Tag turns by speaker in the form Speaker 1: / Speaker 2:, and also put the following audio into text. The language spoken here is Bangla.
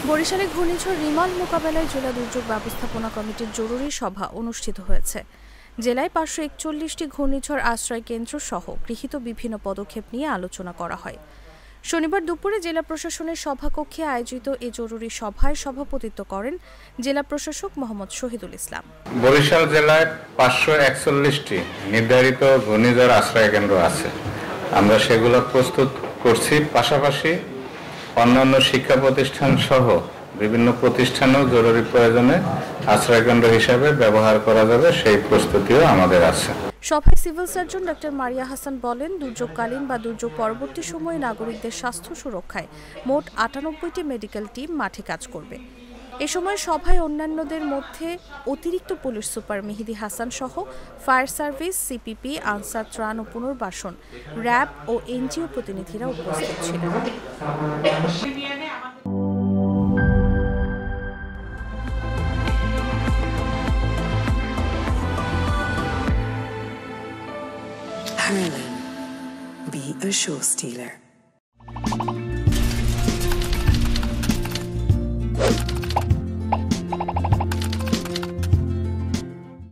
Speaker 1: বরিশালে ঘূর্ণিঝড় রিমাল মোকাবেলায় জেলা দুর্যোগ ব্যবস্থাপনা কমিটির জরুরি সভা অনুষ্ঠিত হয়েছে। জেলায় 541টি ঘূর্ণিঝড় আশ্রয় কেন্দ্র সহ গৃহীত বিভিন্ন পদক্ষেপ নিয়ে আলোচনা করা হয়। শনিবার দুপুরে জেলা প্রশাসনের সভাকক্ষে আয়োজিত এই জরুরি সভায় সভাপতিত্ব করেন জেলা প্রশাসক মোহাম্মদ শহীদুল ইসলাম।
Speaker 2: বরিশাল জেলায় 541টি নির্ধারিত ঘূর্ণিঝড় আশ্রয় কেন্দ্র আছে। আমরা সেগুলো প্রস্তুত করছি, পাশাপাশি অন্যান্য শিক্ষা প্রতিষ্ঠান সহ বিভিন্ন প্রতিষ্ঠানেও জরুরি প্রয়োজনে আশ্রয়কেন্দ্র হিসাবে ব্যবহার করা যাবে সেই প্রস্তুতিও আমাদের আছে।
Speaker 1: সভায় সিভিল সার্জন ডক্টর মারিয়া হাসান বলেন, দুর্যোগকালীন বা দুর্যোগ পরবর্তী সময়ে নাগরিকদের স্বাস্থ্য সুরক্ষায় মোট 98টি মেডিকেল টিম মাঠে কাজ করবে। এ সময় সভায় অন্যান্যদের মধ্যে অতিরিক্ত পুলিশ সুপার মেহেদী হাসান সহ ফায়ার সার্ভিস, সিপিপি, আনসার ত্রাণ ও পুনর্বাসন, র্যাব ও এনজিও প্রতিনিধিরা উপস্থিত ছিলেন।
Speaker 3: Harlan, be a show stealer.